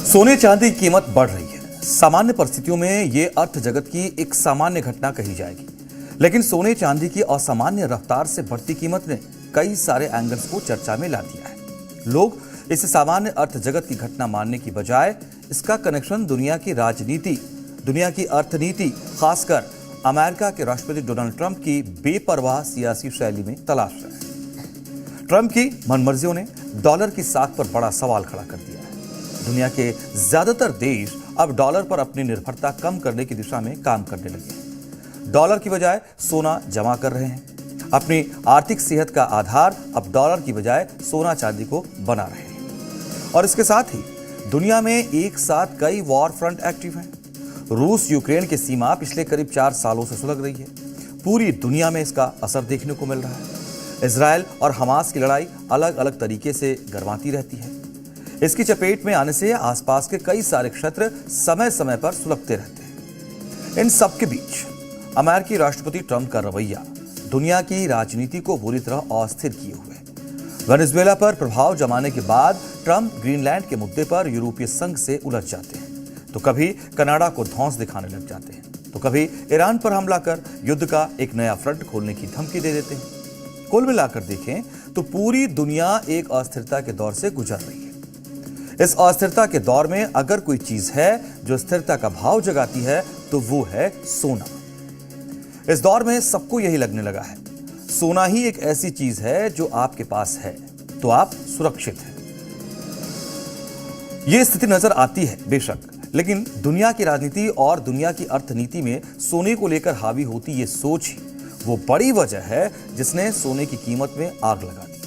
सोने चांदी की कीमत बढ़ रही है। सामान्य परिस्थितियों में ये अर्थ जगत की एक सामान्य घटना कही जाएगी, लेकिन सोने चांदी की असामान्य रफ्तार से बढ़ती कीमत ने कई सारे एंगल्स को चर्चा में ला दिया है। लोग इसे सामान्य अर्थ जगत की घटना मानने की बजाय इसका कनेक्शन दुनिया की राजनीति, दुनिया की अर्थनीति, खासकर अमेरिका के राष्ट्रपति डोनाल्ड ट्रंप की बेपरवाह सियासी शैली में तलाश रहे हैं। ट्रंप की मनमर्जियों ने डॉलर की साख पर बड़ा सवाल खड़ा कर दिया है। दुनिया के ज्यादातर देश अब डॉलर पर अपनी निर्भरता कम करने की दिशा में काम करने लगे हैं। डॉलर की बजाय सोना जमा कर रहे हैं। अपनी आर्थिक सेहत का आधार अब डॉलर की बजाय सोना चांदी को बना रहे हैं। और इसके साथ ही दुनिया में एक साथ कई वॉर फ्रंट एक्टिव हैं। रूस यूक्रेन की सीमा पिछले करीब 4 सालों से सुलग रही है। पूरी दुनिया में इसका असर देखने को मिल रहा है। इजराइल और हमास की लड़ाई अलग अलग तरीके से गरमाती रहती है। इसकी चपेट में आने से आसपास के कई सारे क्षेत्र समय समय पर सुलगते रहते हैं। इन सब के बीच अमेरिकी राष्ट्रपति ट्रंप का रवैया दुनिया की राजनीति को बुरी तरह अस्थिर किए हुए है। वेनेजुएला पर प्रभाव जमाने के बाद ट्रंप ग्रीनलैंड के मुद्दे पर यूरोपीय संघ से उलझ जाते हैं, तो कभी कनाडा को धौंस दिखाने लग जाते हैं, तो कभी ईरान पर हमला कर युद्ध का एक नया फ्रंट खोलने की धमकी दे देते हैं। कुल मिलाकर देखें तो पूरी दुनिया एक अस्थिरता के दौर से गुजर रही है। इस अस्थिरता के दौर में अगर कोई चीज है जो स्थिरता का भाव जगाती है तो वो है सोना। इस दौर में सबको यही लगने लगा है, सोना ही एक ऐसी चीज है जो आपके पास है तो आप सुरक्षित हैं। यह स्थिति नजर आती है बेशक, लेकिन दुनिया की राजनीति और दुनिया की अर्थनीति में सोने को लेकर हावी होती ये सोच ही वो बड़ी वजह है जिसने सोने की कीमत में आग लगा दी है।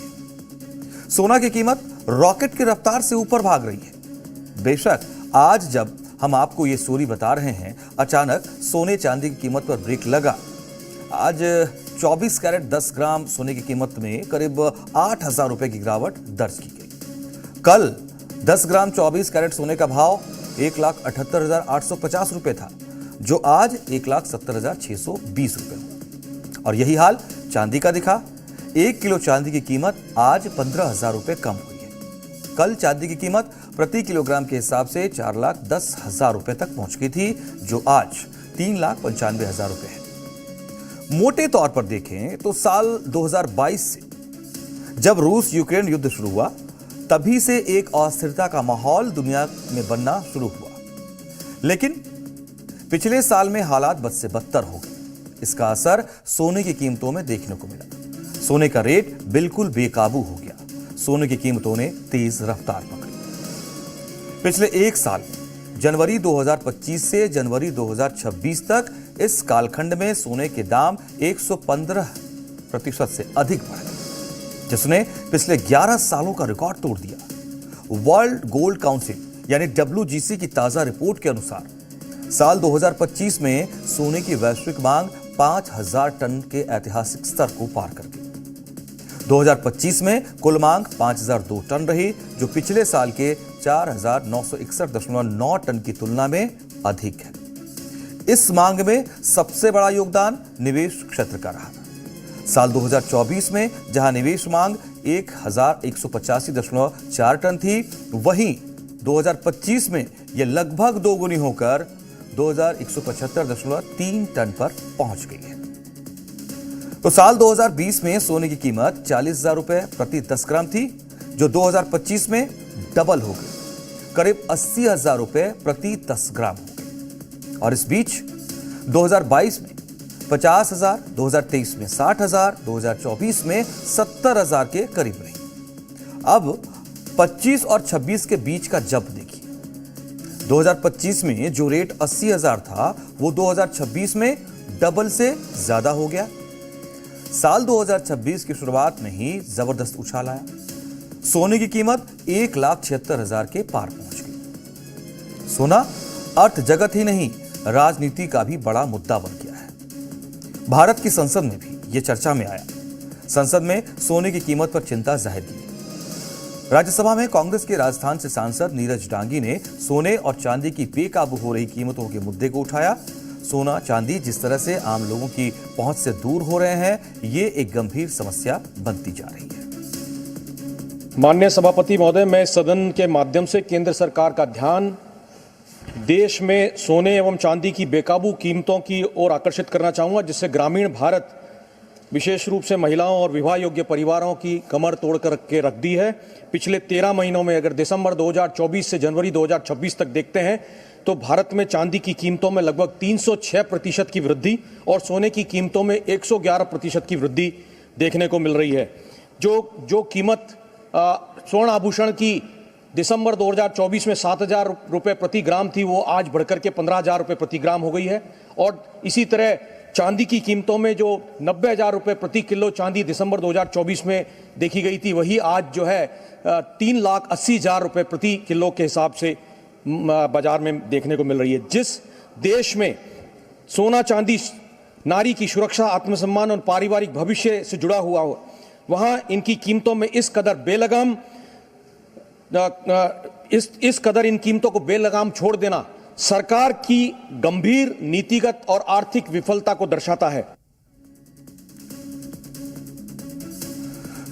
सोना की कीमत रॉकेट की रफ्तार से ऊपर भाग रही है। बेशक आज जब हम आपको ये स्टोरी बता रहे हैं, अचानक सोने चांदी की कीमत पर ब्रेक लगा। आज 24 कैरेट 10 ग्राम सोने की कीमत में करीब 8,000 रुपए की गिरावट दर्ज की गई। कल 10 ग्राम 24 कैरेट सोने का भाव 1,78,850 रुपए था, जो आज 1,70,620 रुपए हुआ। और यही हाल चांदी का दिखा। 1 किलो चांदी की कीमत आज 15,000 रुपए कम हुई है। कल चांदी की कीमत प्रति किलोग्राम के हिसाब से 4,10,000 रुपए तक पहुंच गई थी, जो आज 3,95,000 रुपए है। मोटे तौर पर देखें तो साल 2022 से जब रूस यूक्रेन युद्ध शुरू हुआ, तभी से एक अस्थिरता का माहौल दुनिया में बनना शुरू हुआ। लेकिन पिछले साल में हालात बद से बदतर हो गए। इसका असर सोने की कीमतों में देखने को मिला। सोने का रेट बिल्कुल बेकाबू हो गया। सोने की कीमतों ने तेज रफ्तार पकड़ी। पिछले एक साल जनवरी 2025 से जनवरी 2026 तक इस कालखंड में सोने के दाम 115% से अधिक बढ़ गए, जिसने पिछले 11 सालों का रिकॉर्ड तोड़ दिया। वर्ल्ड गोल्ड काउंसिल यानी WGC की ताजा रिपोर्ट के अनुसार साल 2025 में सोने की वैश्विक मांग 5,000 टन के ऐतिहासिक स्तर को पार कर गई। 2025 में कुल मांग 5,002 टन रही, जो पिछले साल के 4,961.9 टन की तुलना में अधिक है। इस मांग में सबसे बड़ा योगदान निवेश क्षेत्र का रहा। साल 2024 में जहां निवेश मांग 1,185.4 टन थी, वहीं 2025 में यह लगभग दोगुनी होकर 2,175.3 टन पर पहुंच गई है। तो साल 2020 में सोने की कीमत 40,000 रुपए प्रति 10 ग्राम थी, जो 2025 में डबल हो गई, करीब 80,000 रुपए प्रति 10 ग्राम हो गई। और इस बीच 2022 में 50,000, 2023 में 60,000, 2024 में 70,000 के करीब रही। अब 25 और 26 के बीच का जंप देखिए। 2025 में जो रेट 80,000 था, वो 2026 में डबल से ज्यादा हो गया। साल 2026 की शुरुआत में ही जबरदस्त उछाल आया। सोने की कीमत 1,76,000 के पार पहुंच गई। सोना अर्थ जगत ही नहीं, राजनीति का भी बड़ा मुद्दा बन गया है। भारत की संसद में भी यह चर्चा में आया। संसद में सोने की कीमत पर चिंता जाहिर की। राज्यसभा में कांग्रेस के राजस्थान से सांसद नीरज डांगी ने सोने और चांदी की बेकाबू हो रही कीमतों के मुद्दे को उठाया। सोना चांदी जिस तरह से आम लोगों की पहुंच से दूर हो रहे हैं, ये एक गंभीर समस्या बनती जा रही है। माननीय सभापति महोदय, मैं सदन के माध्यम से केंद्र सरकार का ध्यान देश में सोने एवं चांदी की बेकाबू कीमतों की ओर आकर्षित करना चाहूँगा, जिससे ग्रामीण भारत विशेष रूप से महिलाओं और विवाह योग्य परिवारों की कमर तोड़ कर के रख दी है। पिछले 13 महीनों में अगर दिसंबर 2024 से जनवरी 2026 तक देखते हैं तो भारत में चांदी की कीमतों में लगभग 306% की वृद्धि और सोने की कीमतों में 111% की वृद्धि देखने को मिल रही है। जो कीमत स्वर्ण आभूषण की दिसंबर 2024 में 7,000 रुपये प्रति ग्राम थी, वो आज बढ़कर के 15,000 रुपये प्रति ग्राम हो गई है। और इसी तरह चांदी की कीमतों में जो 90,000 रुपये प्रति किलो चांदी दिसंबर 2024 में देखी गई थी, वही आज जो है 3,80,000 रुपये प्रति किलो के हिसाब से बाजार में देखने को मिल रही है। जिस देश में सोना चांदी नारी की सुरक्षा, आत्मसम्मान और पारिवारिक भविष्य से जुड़ा हुआ हो, वहां इनकी कीमतों में इस कदर बेलगाम इस कदर इन कीमतों को बेलगाम छोड़ देना सरकार की गंभीर नीतिगत और आर्थिक विफलता को दर्शाता है।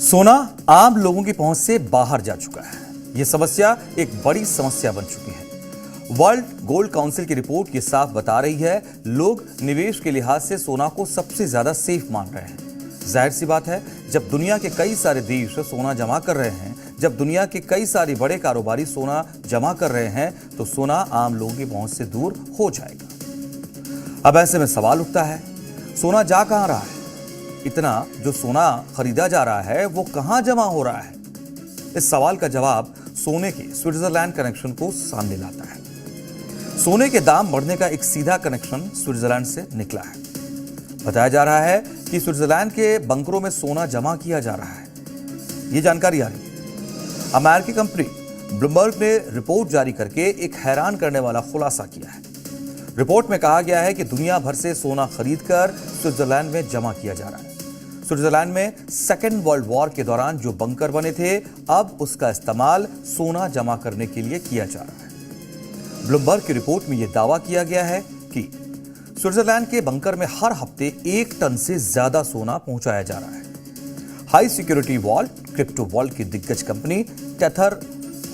सोना आम लोगों की पहुंच से बाहर जा चुका है। यह समस्या एक बड़ी समस्या बन चुकी है। वर्ल्ड गोल्ड काउंसिल की रिपोर्ट ये साफ बता रही है, लोग निवेश के लिहाज से सोना को सबसे ज्यादा सेफ मान रहे हैं। जाहिर सी बात है, जब दुनिया के कई सारे देश सोना जमा कर रहे हैं, जब दुनिया के कई सारे बड़े कारोबारी सोना जमा कर रहे हैं, तो सोना आम लोगों की पहुंच से दूर हो जाएगा। अब ऐसे में सवाल उठता है, सोना जा कहां रहा है? इतना जो सोना खरीदा जा रहा है वो कहां जमा हो रहा है? इस सवाल का जवाब सोने के स्विट्जरलैंड कनेक्शन को सामने लाता है। सोने के दाम बढ़ने का एक सीधा कनेक्शन स्विट्जरलैंड से निकला है। बताया जा रहा है कि स्विट्जरलैंड के बंकरों में सोना जमा किया जा रहा है। ये जानकारी आ रही है। अमेरिकी कंपनी ब्लूमबर्ग ने रिपोर्ट जारी करके एक हैरान करने वाला खुलासा किया है। रिपोर्ट में कहा गया है कि दुनिया भर से सोना खरीदकर स्विट्जरलैंड में जमा किया जा रहा है। स्विट्जरलैंड में सेकेंड वर्ल्ड वॉर के दौरान जो बंकर बने थे, अब उसका इस्तेमाल सोना जमा करने के लिए किया जा रहा है। ब्लूमबर्ग की रिपोर्ट में यह दावा किया गया है कि स्विट्जरलैंड के बंकर में हर हफ्ते 1 टन से ज्यादा सोना पहुंचाया जा रहा है। High security vault crypto vault की दिग्गज कंपनी टेथर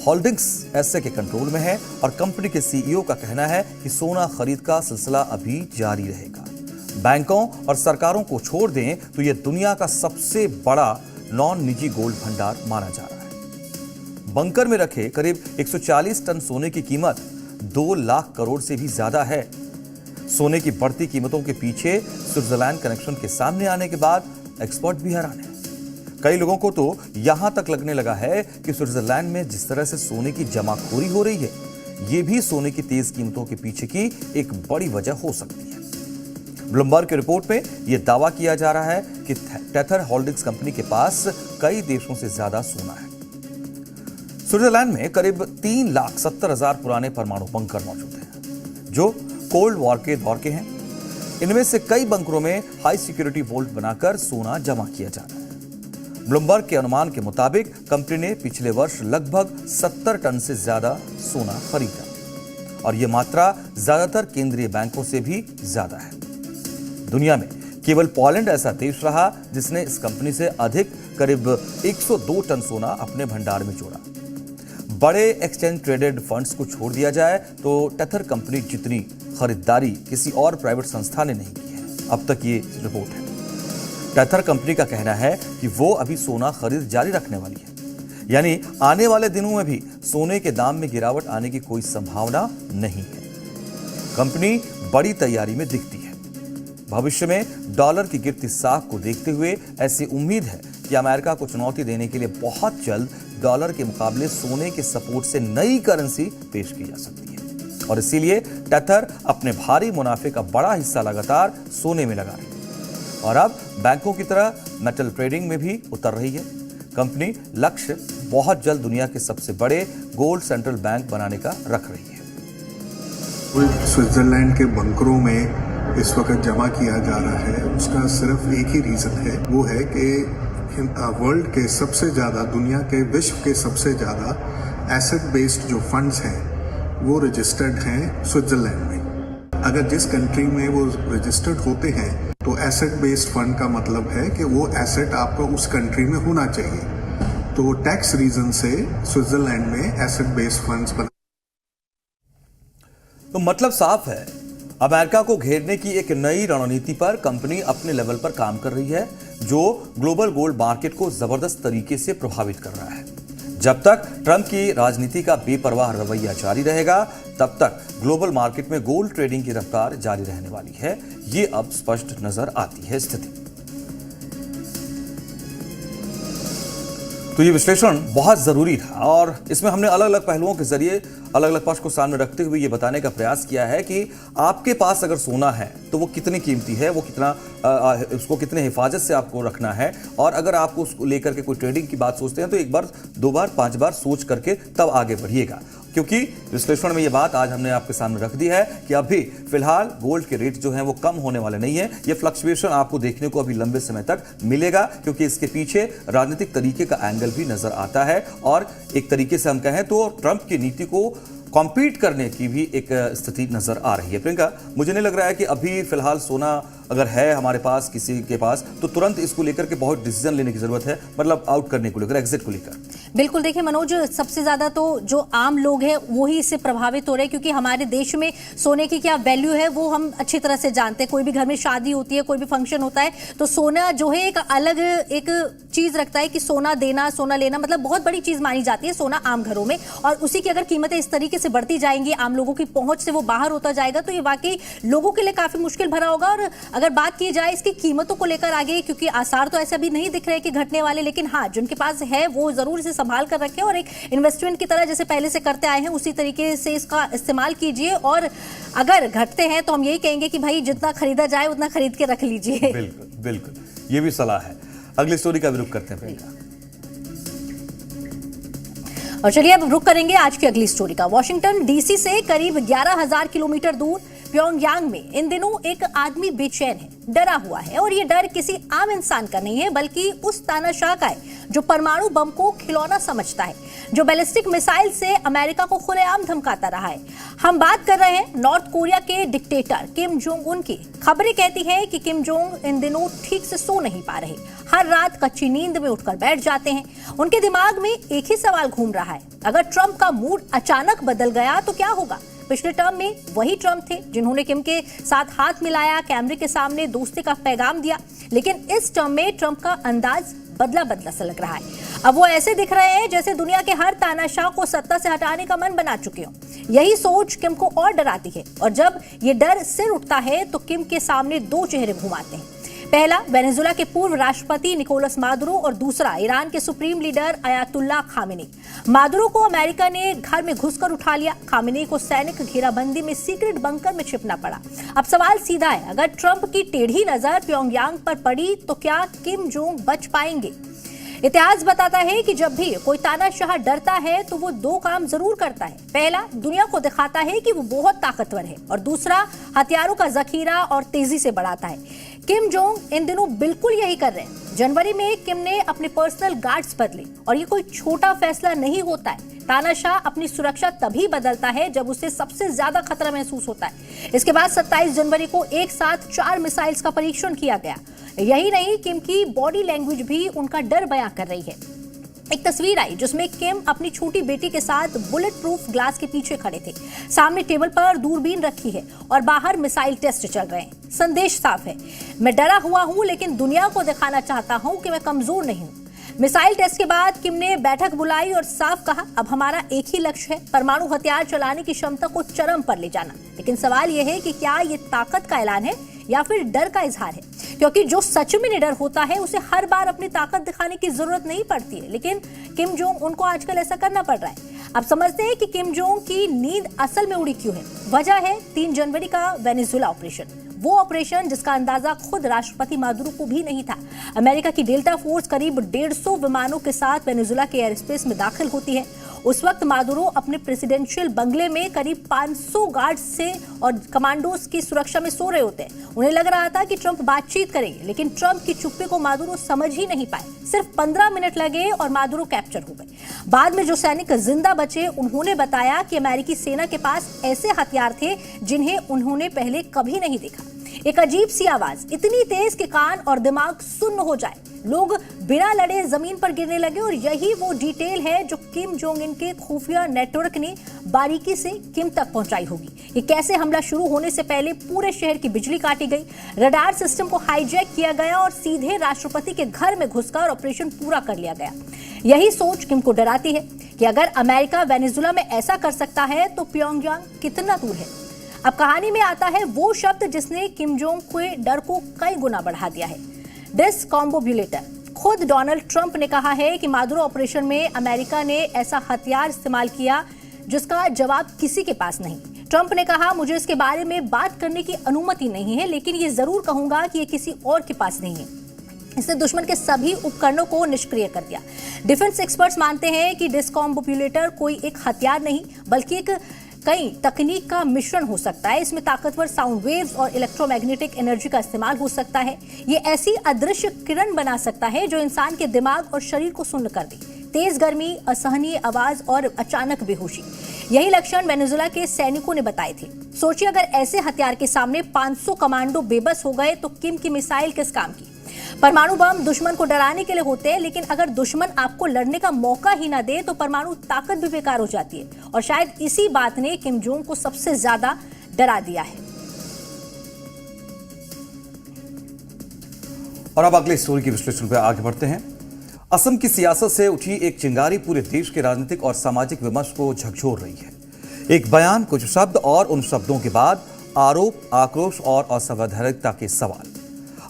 होल्डिंग्स ऐसे के कंट्रोल में है और कंपनी के सीईओ का कहना है कि सोना खरीद का सिलसिला अभी जारी रहेगा। बैंकों और सरकारों को छोड़ दें तो यह दुनिया का सबसे बड़ा नॉन निजी गोल्ड भंडार माना जा रहा है। बंकर में रखे करीब 140 टन सोने की कीमत 2 लाख करोड़ से भी ज्यादा है। सोने की बढ़ती कीमतों के पीछे स्विट्जरलैंड कनेक्शन के सामने आने के बाद एक्सपर्ट भी हैरान है। कई लोगों को तो यहां तक लगने लगा है कि स्विट्जरलैंड में जिस तरह से सोने की जमाखोरी हो रही है, यह भी सोने की तेज कीमतों के पीछे की एक बड़ी वजह हो सकती है। ब्लूमबर्ग की रिपोर्ट में यह दावा किया जा रहा है कि टेथर होल्डिंग्स कंपनी के पास कई देशों से ज्यादा सोना है। स्विट्जरलैंड में करीब 3,70,000 पुराने परमाणु बंकर मौजूद हैं, जो कोल्ड वॉर के दौर के हैं। इनमें से कई बंकरों में हाई सिक्योरिटी वोल्ट बनाकर सोना जमा किया जा रहा है। ब्लूमबर्ग के अनुमान के मुताबिक कंपनी ने पिछले वर्ष लगभग 70 टन से ज्यादा सोना खरीदा और यह मात्रा ज्यादातर केंद्रीय बैंकों से भी ज्यादा है। दुनिया में केवल पोलैंड ऐसा देश रहा जिसने इस कंपनी से अधिक करीब 102 टन सोना अपने भंडार में जोड़ा। बड़े एक्सचेंज ट्रेडेड फंड्स को छोड़ दिया जाए तो टेथर कंपनी जितनी खरीदारी किसी और प्राइवेट संस्था ने नहीं की है। अब तक ये रिपोर्ट है। टेथर कंपनी का कहना है कि वो अभी सोना खरीद जारी रखने वाली है, यानी आने वाले दिनों में भी सोने के दाम में गिरावट आने की कोई संभावना नहीं है। कंपनी बड़ी तैयारी में दिखती है। भविष्य में डॉलर की गिरती साख को देखते हुए ऐसी उम्मीद है कि अमेरिका को चुनौती देने के लिए बहुत जल्द डॉलर के मुकाबले सोने के सपोर्ट से नई करेंसी पेश की जा सकती है और इसीलिए टेथर अपने भारी मुनाफे का बड़ा हिस्सा लगातार सोने में लगा रही है और अब बैंकों की तरह मेटल ट्रेडिंग में भी उतर रही है। कंपनी लक्ष्य बहुत जल्द दुनिया के सबसे बड़े गोल्ड सेंट्रल बैंक बनाने का रख रही है। स्विट्जरलैंड के बंकरों में इस वक्त जमा किया जा रहा है, उसका सिर्फ एक ही रीजन है, वो है कि वर्ल्ड के सबसे ज़्यादा, दुनिया के, विश्व के सबसे ज़्यादा एसेट बेस्ड जो फंड्स हैं वो रजिस्टर्ड हैं स्विट्जरलैंड में। अगर जिस कंट्री में वो रजिस्टर्ड होते हैं तो एसेट बेस्ड फंड का मतलब है कि वो एसेट आपका उस कंट्री में होना चाहिए। तो टैक्स रीजन से स्विट्जरलैंड में एसेट बेस्ड फंड्स बना। तो मतलब साफ है, अमेरिका को घेरने की एक नई रणनीति पर कंपनी अपने लेवल पर काम कर रही है, जो ग्लोबल गोल्ड मार्केट को जबरदस्त तरीके से प्रभावित कर रहा है। जब तक ट्रंप की राजनीति का बेपरवाह रवैया जारी रहेगा, तब तक ग्लोबल मार्केट में गोल्ड ट्रेडिंग की रफ्तार जारी रहने वाली है। ये अब स्पष्ट नजर आती है स्थिति। तो ये विश्लेषण बहुत जरूरी था और इसमें हमने अलग अलग पहलुओं के जरिए अलग अलग पक्ष को सामने रखते हुए ये बताने का प्रयास किया है कि आपके पास अगर सोना है तो वो कितनी कीमती है, वो कितना उसको कितने हिफाजत से आपको रखना है, और अगर आपको उसको लेकर के कोई ट्रेडिंग की बात सोचते हैं तो एक बार, दो बार, 5 बार सोच करके तब आगे बढ़िएगा। क्योंकि विश्लेषण में ये बात आज हमने आपके सामने रख दी है कि अभी फिलहाल गोल्ड के रेट जो हैं वो कम होने वाले नहीं है। ये फ्लक्चुएशन आपको देखने को अभी लंबे समय तक मिलेगा, क्योंकि इसके पीछे राजनीतिक तरीके का एंगल भी नजर आता है और एक तरीके से हम कहें तो ट्रंप की नीति को कॉम्पीट करने की भी एक स्थिति नजर आ रही है। प्रियंका, मुझे नहीं लग रहा है कि अभी फिलहाल सोना अगर है हमारे पास, किसी के पास, तो तुरंत इसको लेकर के बहुत डिसीजन लेने की जरूरत है, मतलब आउट करने को लेकर, एग्जिट को लेकर। बिल्कुल, देखिए मनोज, सबसे ज्यादा तो जो आम लोग हैं वो ही इससे प्रभावित हो रहे हैं, क्योंकि हमारे देश में सोने की क्या वैल्यू है वो हम अच्छी तरह से जानते हैं। कोई भी घर में शादी होती है, कोई भी फंक्शन होता है, तो सोना जो है एक अलग एक चीज रखता है कि सोना देना, सोना लेना, मतलब बहुत बड़ी चीज मानी जाती है सोना आम घरों में। और उसी की अगर कीमतें इस तरीके से बढ़ती जाएंगी, आम लोगों की पहुंच से वो बाहर होता जाएगा, तो ये वाकई लोगों के लिए काफी मुश्किल भरा होगा। और अगर बात की जाए इसकी कीमतों को लेकर आगे, क्योंकि आसार तो ऐसे अभी नहीं दिख रहे कि घटने वाले, लेकिन हाँ, जिनके पास है वो जरूर इसे संभाल कर रखें और एक इन्वेस्टमेंट की तरह जैसे पहले से करते आए हैं उसी तरीके से इसका इस्तेमाल कीजिए। और अगर घटते हैं तो हम यही कहेंगे कि भाई जितना खरीदा जाए उतना खरीद के रख लीजिए। बिल्कुल बिल्कुल, ये भी सलाह है। अगली स्टोरी का भी रुख करते हैं प्रियंका। और चलिए अब रुक करेंगे आज की अगली स्टोरी का। वॉशिंगटन डीसी से करीब 11,000 किलोमीटर दूर प्योंगयांग में इन दिनों एक आदमी बेचैन है, डरा हुआ है। और ये डर किसी आम इंसान का नहीं है, बल्कि उस तानाशाह का है जो परमाणु बम को खिलौना समझता है, जो बैलिस्टिक मिसाइल से अमेरिका को खुलेआम धमकाता रहा है। हम बात कर रहे हैं नॉर्थ कोरिया के डिक्टेटर किम जोंग उन की। खबरें कहती हैं कि किम जोंग इन दिनों ठीक से सो नहीं पा रहे, हर रात कच्ची नींद में उठकर बैठ जाते हैं। उनके दिमाग में एक ही सवाल घूम रहा है, अगर ट्रंप का मूड अचानक बदल गया तो क्या होगा। पिछले टर्म में वही ट्रंप थे जिन्होंने किम के साथ हाथ मिलाया, कैमरे के सामने दोस्ती का पैगाम दिया, लेकिन इस टर्म में ट्रंप का अंदाज बदला बदला सा लग रहा है। अब वो ऐसे दिख रहे हैं जैसे दुनिया के हर तानाशाह को सत्ता से हटाने का मन बना चुके हो। यही सोच किम को और डराती है, और जब ये डर सिर उठता है तो किम के सामने 2 चेहरे घुमाते हैं। पहला वेनेजुला के पूर्व राष्ट्रपति निकोलस मादुरो, और दूसरा ईरान के supreme leader Ayatollah Khamenei. Maduro को अमेरिका ने घर में घुसकर उठा लिया, खामेनी को सैनिक घेराबंदी में सीक्रेट बंकर में छिपना पड़ा। अब सवाल सीधा है, अगर ट्रंप की टेढ़ी नजर प्योंगयांग पर पड़ी तो क्या किम जोंग बच पाएंगे। इतिहास बताता है कि जब भी कोई तानाशाह डरता है तो वो 2 काम जरूर करता है। पहला, दुनिया को दिखाता है कि वो बहुत ताकतवर है, और दूसरा, हथियारों का जखीरा और तेजी से बढ़ाता है। किम जोंग इन दिनों बिल्कुल यही कर रहे हैं। जनवरी में किम ने अपने पर्सनल गार्ड्स बदले, और ये कोई छोटा फैसला नहीं होता है। तानाशाह अपनी सुरक्षा तभी बदलता है जब उसे सबसे ज्यादा खतरा महसूस होता है। इसके बाद 27 जनवरी को एक साथ 4 मिसाइल्स का परीक्षण किया गया। यही नहीं, किम की बॉडी लैंग्वेज भी उनका डर बयां कर रही है। एक तस्वीर आई जिसमें किम अपनी छोटी बेटी के साथ बुलेट प्रूफ ग्लास के पीछे खड़े थे। सामने टेबल पर दूरबीन रखी है और बाहर मिसाइल टेस्ट चल रहे हैं। संदेश साफ है, मैं डरा हुआ हूं लेकिन दुनिया को दिखाना चाहता हूं कि मैं कमजोर नहीं हूं। मिसाइल टेस्ट के बाद किम ने बैठक बुलाई और साफ कहा, अब हमारा एक ही लक्ष्य है, परमाणु हथियार चलाने की क्षमता को चरम पर ले जाना। लेकिन सवाल यह है कि क्या ये ताकत का ऐलान है या फिर डर का इजहार है, क्योंकि जो सच में निडर होता है उसे हर बार अपनी ताकत दिखाने की जरूरत नहीं पड़ती है। लेकिन किम जोंग उनको आजकल ऐसा करना पड़ रहा है। अब समझते हैं कि किम जोंग की नींद असल में उड़ी क्यों है। वजह है 3 जनवरी का वेनेजुला ऑपरेशन, वो ऑपरेशन जिसका अंदाजा खुद राष्ट्रपति मादुरो को भी नहीं था। अमेरिका की डेल्टा फोर्स करीब 150 विमानों के साथ वेनेजुला के एयर स्पेस में दाखिल होती है। उस वक्त मादुरो अपने प्रेसिडेंशियल बंगले में करीब 500 गार्ड्स से और कमांडोज की सुरक्षा में सो रहे होते हैं। उन्हें लग रहा था कि ट्रंप बातचीत करेंगे, लेकिन ट्रंप की चुप्पी को मादुरो समझ ही नहीं पाए। सिर्फ 15 मिनट लगे और मादुरो कैप्चर हो गए। बाद में जो सैनिक जिंदा बचे उन्होंने बताया कि अमेरिकी सेना के पास ऐसे हथियार थे जिन्हें उन्होंने पहले कभी नहीं देखा। एक अजीब सी आवाज, इतनी तेज कि कान और दिमाग सुन्न हो जाए। लोग बिना लड़े जमीन पर गिरने लगे। और यही वो डिटेल है जो किम जोंग इन के खुफिया नेटवर्क ने बारीकी से किम तक पहुंचाई होगी। ये कैसे हमला शुरू होने से पहले पूरे शहर की बिजली काटी गई, रडार सिस्टम को हाईजैक किया गया और सीधे राष्ट्रपति के घर में घुसकर ऑपरेशन पूरा कर लिया गया। यही सोच किम को डराती है कि अगर अमेरिका वेनेजुला में ऐसा कर सकता है तो प्योंगयांग कितना दूर है। अब कहानी में आता है वो शब्द जिसने किम जोंग के डर को कई गुना बढ़ा दिया है, डिस्कॉम्बोब्यूलेटर। खुद डोनाल्ड ट्रंप ने कहा है कि मादुरो ऑपरेशन में अमेरिका ने ऐसा हथियार इस्तेमाल किया जिसका जवाब किसी के पास नहीं। ट्रंप ने कहा, मुझे इसके बारे में बात करने की अनुमति नहीं है, लेकिन ये जरूर कहूंगा कि ये किसी और के पास नहीं है। इसने दुश्मन के सभी उपकरणों को निष्क्रिय कर दिया। डिफेंस एक्सपर्ट्स मानते हैं कि डिस्कॉम्बोब्यूलेटर कोई एक हथियार नहीं बल्कि एक कई तकनीक का मिश्रण हो सकता है। इसमें ताकतवर साउंड वेव्स और इलेक्ट्रोमैग्नेटिक एनर्जी का इस्तेमाल हो सकता है। ये ऐसी अदृश्य किरण बना सकता है जो इंसान के दिमाग और शरीर को सुन्न कर दे। तेज गर्मी, असहनीय आवाज और अचानक बेहोशी, यही लक्षण वेनेजुला के सैनिकों ने बताए थे। सोचिए अगर ऐसे हथियार के सामने 500 कमांडो बेबस हो गए तो किम की मिसाइल किस काम की। परमाणु बम दुश्मन को डराने के लिए होते हैं, लेकिन अगर दुश्मन आपको लड़ने का मौका ही ना दे तो परमाणु ताकत भी बेकार हो जाती है। और शायद इसी बात ने किम जोंग को सबसे ज्यादा डरा दिया है। और अब अगले स्टोरी के विश्लेषण पर आगे बढ़ते हैं। असम की सियासत से उठी एक चिंगारी पूरे देश के राजनीतिक और सामाजिक विमर्श को झकझोर रही है। एक बयान, कुछ शब्द और उन शब्दों के बाद आरोप, आक्रोश और असंवैधानिकता के सवाल।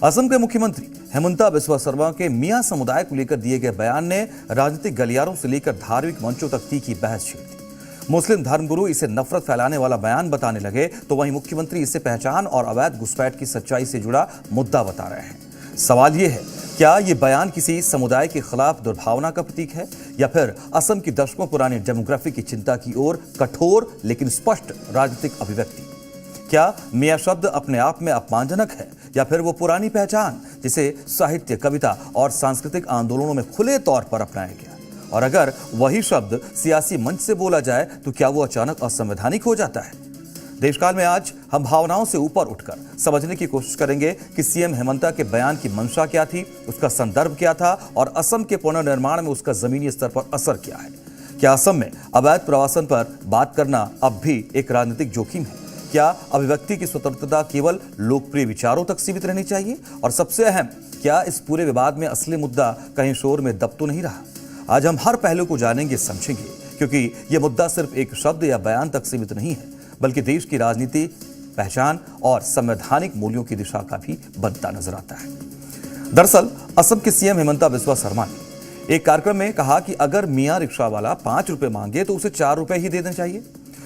असम के मुख्यमंत्री हेमंता बिस्वा शर्मा के मियां समुदाय को लेकर दिए गए बयान ने राजनीतिक गलियारों से लेकर धार्मिक मंचों तक तीखी बहस छेड़ दी। मुस्लिम धर्मगुरु इसे नफरत फैलाने वाला बयान बताने लगे तो वहीं मुख्यमंत्री इसे पहचान और अवैध घुसपैठ की सच्चाई से जुड़ा मुद्दा बता रहे हैं। सवाल यह है, क्या ये बयान किसी समुदाय के खिलाफ दुर्भावना का प्रतीक है या फिर असम की दशकों पुरानी डेमोग्राफी की चिंता की ओर कठोर लेकिन स्पष्ट राजनीतिक अभिव्यक्ति? क्या मियां शब्द अपने आप में अपमानजनक है या फिर वो पुरानी पहचान जिसे साहित्य, कविता और सांस्कृतिक आंदोलनों में खुले तौर पर अपनाया गया? और अगर वही शब्द सियासी मंच से बोला जाए तो क्या वो अचानक असंवैधानिक हो जाता है? देशकाल में आज हम भावनाओं से ऊपर उठकर समझने की कोशिश करेंगे कि सीएम हेमंता के बयान की मंशा क्या थी, उसका संदर्भ क्या था और असम के पुनर्निर्माण में उसका जमीनी स्तर पर असर क्या है। क्या असम में अवैध प्रवासन पर बात करना अब भी एक राजनीतिक जोखिम है? क्या अभिव्यक्ति की स्वतंत्रता केवल लोकप्रिय विचारों तक सीमित रहनी चाहिए? और सबसे अहम, क्या इस पूरे विवाद में असली मुद्दा कहीं शोर में दब तो नहीं रहा? आज हम हर पहलू को जानेंगे, समझेंगे, क्योंकि यह मुद्दा सिर्फ एक शब्द या बयान तक सीमित नहीं है बल्कि देश की राजनीति, पहचान और संवैधानिक मूल्यों की दिशा का भी बनता नजर आता है। दरअसल असम के सीएम हेमंता बिस्वा शर्मा ने एक कार्यक्रम में कहा कि अगर मियां रिक्शा वाला 5 रुपए मांगे तो उसे 4 रुपए ही देने चाहिए।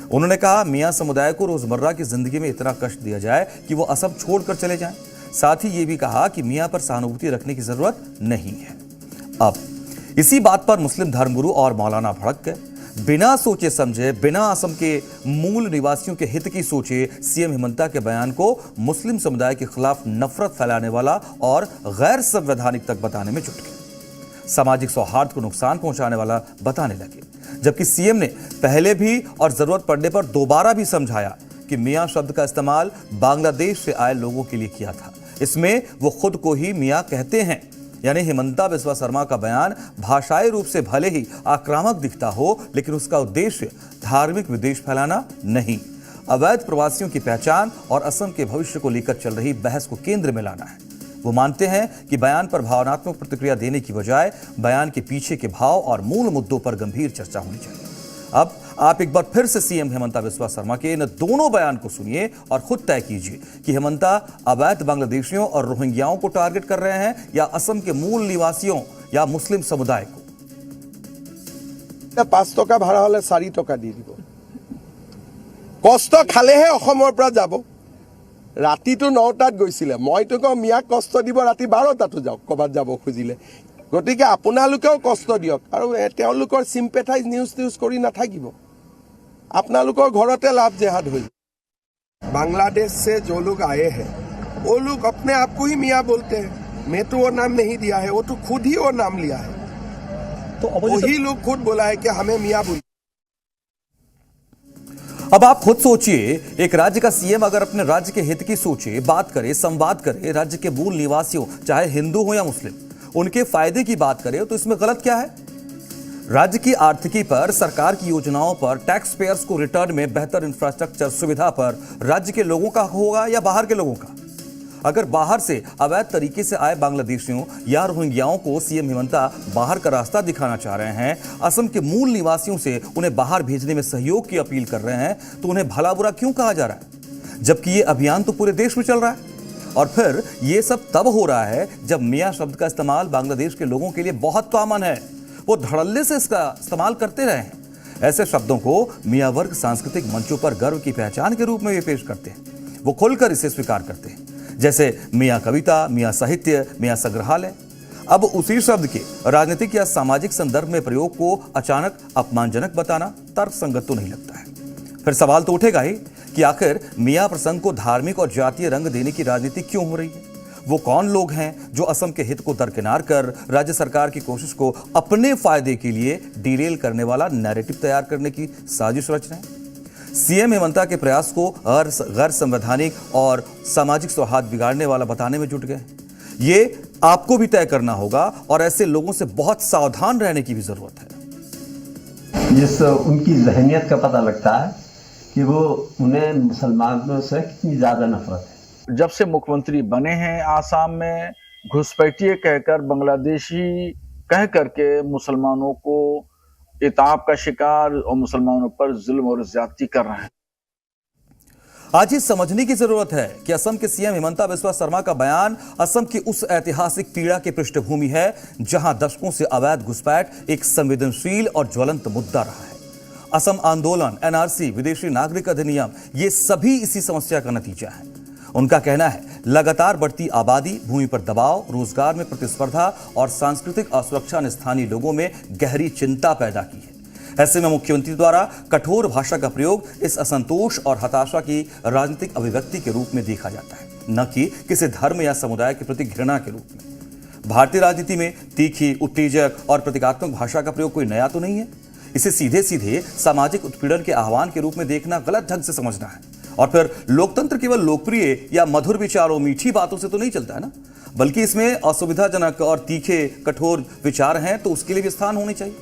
उन्होंने कहा, मियां समुदाय को रोजमर्रा की जिंदगी में इतना कष्ट दिया जाए कि वो असम छोड़कर चले जाएं। साथ ही ये भी कहा कि मियां पर सहानुभूति रखने की जरूरत नहीं है। अब इसी बात पर मुस्लिम धर्मगुरु और मौलाना भड़क गए। बिना सोचे समझे, बिना असम के मूल निवासियों के हित की सोचे सीएम हेमंता के बयान को मुस्लिम समुदाय के खिलाफ नफरत फैलाने वाला और गैर संवैधानिक तक बताने में जुट गए। सामाजिक सौहार्द को नुकसान पहुंचाने वाला बताने लगे, जबकि सीएम ने पहले भी और जरूरत पड़ने पर दोबारा भी समझाया कि मियां शब्द का इस्तेमाल बांग्लादेश से आए लोगों के लिए किया था। इसमें वो खुद को ही मियां कहते हैं। यानी हेमंता बिस्वा शर्मा का बयान भाषाई रूप से भले ही आक्रामक दिखता हो, लेकिन उसका उद्देश्य धार्मिक विद्वेष फैलाना नहीं, अवैध प्रवासियों की पहचान और असम के भविष्य को लेकर चल रही बहस को केंद्र में लाना है। वो मानते हैं कि बयान पर भावनात्मक प्रतिक्रिया देने की बजाय बयान के पीछे के भाव और मूल मुद्दों पर गंभीर चर्चा होनी चाहिए। अब आप एक बार फिर से सीएम हेमंता बिस्वा शर्मा के इन दोनों बयान को सुनिए और खुद तय कीजिए कि हेमंता अवैध बांग्लादेशियों और रोहिंग्याओं को टारगेट कर रहे हैं या असम के मूल निवासियों या मुस्लिम समुदाय को। 5 টকা ভাড়া হলে 4 টকা দি দিব। কষ্ট খালেহে অসমৰ পৰা যাব। ৰাতিটো 9টাত গৈছিলে, মইতো কওঁ মিয়াক কষ্ট দিব, ৰাতি 12টাতো যাওক ক'বাত যাব খুজিলে। গতিকে আপোনালোকেও কষ্ট দিয়ক আৰু তেওঁলোকৰ সিম্পেথাইজ নিউজ কৰি নাথাকিব। আপোনালোকৰ ঘৰতে লাভ জেহাদ হৈ। बांग्लादेश से जो लोग आए हैं वो लोग अपने आप को ही मियाँ बोलते हैं। मैं तो वो नाम नहीं दिया है, वो तो खुद ही वो नाम लिया है। तो वही लोग खुद बोला है कि हमें मियाँ बोल। अब आप खुद सोचिए, एक राज्य का सीएम अगर अपने राज्य के हित की सोचे, बात करे, संवाद करे राज्य के मूल निवासियों चाहे हिंदू हो या मुस्लिम, उनके फायदे की बात करें तो इसमें गलत क्या है? राज्य की आर्थिकी पर, सरकार की योजनाओं पर, टैक्स पेयर्स को रिटर्न में बेहतर इंफ्रास्ट्रक्चर सुविधा पर राज्य के लोगों का होगा या बाहर के लोगों का? अगर बाहर से अवैध तरीके से आए बांग्लादेशियों या रोहिंग्याओं को सीएम हिमंता बाहर का रास्ता दिखाना चाह रहे हैं, असम के मूल निवासियों से उन्हें बाहर भेजने में सहयोग की अपील कर रहे हैं, तो उन्हें भला बुरा क्यों कहा जा रहा है, जबकि ये अभियान तो पूरे देश में चल रहा है? और फिर ये सब तब हो रहा है जब मियां शब्द का इस्तेमाल बांग्लादेश के लोगों के लिए बहुत कॉमन है। वो धड़ल्ले से इसका इस्तेमाल करते रहे हैं। ऐसे शब्दों को मियां वर्ग सांस्कृतिक मंचों पर गर्व की पहचान के रूप में भी पेश करते हैं। वो खुलकर इसे स्वीकार करते हैं, जैसे मियां कविता, मियां साहित्य, मियां संग्रहालय। अब उसी शब्द के राजनीतिक या सामाजिक संदर्भ में प्रयोग को अचानक अपमानजनक बताना तर्कसंगत तो नहीं लगता है। फिर सवाल तो उठेगा ही कि आखिर मियां प्रसंग को धार्मिक और जातीय रंग देने की राजनीति क्यों हो रही है? वो कौन लोग हैं जो असम के हित को दरकिनार कर राज्य सरकार की कोशिश को अपने फायदे के लिए डिरेल करने वाला नैरेटिव तैयार करने की साजिश रच रहे हैं? सीएम हिमंता के प्रयास को गैर संवैधानिक और सामाजिक सौहार्द बिगाड़ने वाला बताने में जुट गए। ये आपको भी तय करना होगा और ऐसे लोगों से बहुत सावधान रहने की भी जरूरत है। जिस उनकी जहनियत का पता लगता है कि वो उन्हें मुसलमानों से कितनी ज्यादा नफरत है। जब से मुख्यमंत्री बने हैं आसाम में, घुसपैठिए कहकर, बांग्लादेशी कह करके मुसलमानों को इताब का शिकार और मुसलमानों पर जुल्म और ज्यादती कर रहे हैं। आज ये समझने की जरूरत है कि असम के सीएम हिमंता बिस्वा शर्मा का बयान असम की उस ऐतिहासिक पीड़ा की पृष्ठभूमि है जहां दशकों से अवैध घुसपैठ एक संवेदनशील और ज्वलंत मुद्दा रहा है। असम आंदोलन, एनआरसी, विदेशी नागरिक अधिनियम, ये सभी इसी समस्या का नतीजा है। उनका कहना है लगातार बढ़ती आबादी, भूमि पर दबाव, रोजगार में प्रतिस्पर्धा और सांस्कृतिक असुरक्षा ने स्थानीय लोगों में गहरी चिंता पैदा की है। ऐसे में मुख्यमंत्री द्वारा कठोर भाषा का प्रयोग इस असंतोष और हताशा की राजनीतिक अभिव्यक्ति के रूप में देखा जाता है, न कि किसी धर्म या समुदाय के प्रति घृणा के रूप में। भारतीय राजनीति में तीखी, उत्तेजक और प्रतीकात्मक भाषा का प्रयोग कोई नया तो नहीं है। इसे सीधे सीधे सामाजिक उत्पीड़न के आह्वान के रूप में देखना गलत ढंग से समझना है। और फिर लोकतंत्र केवल लोकप्रिय या मधुर विचारों, मीठी बातों से तो नहीं चलता है ना, बल्कि इसमें असुविधाजनक और तीखे, कठोर विचार हैं तो उसके लिए भी स्थान होनी चाहिए।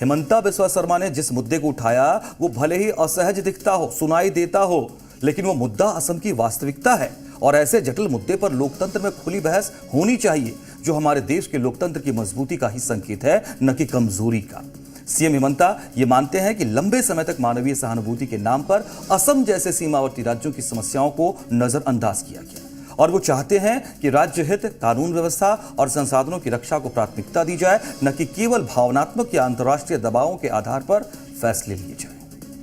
हिमंता बिस्वा शर्मा ने जिस मुद्दे को उठाया वो भले ही असहज दिखता हो, सुनाई देता हो, लेकिन वो मुद्दा असम की वास्तविकता है और ऐसे जटिल मुद्दे पर लोकतंत्र में खुली बहस होनी चाहिए, जो हमारे देश के लोकतंत्र की मजबूती का ही संकेत है, न कि कमजोरी का। सीएम हिमंता ये मानते हैं कि लंबे समय तक मानवीय सहानुभूति के नाम पर असम जैसे सीमावर्ती राज्यों की समस्याओं को नजरअंदाज किया गया और वो चाहते हैं कि राज्य हित, कानून व्यवस्था और संसाधनों की रक्षा को प्राथमिकता दी जाए, न कि केवल भावनात्मक या अंतर्राष्ट्रीय दबावों के आधार पर फैसले लिए जाएं।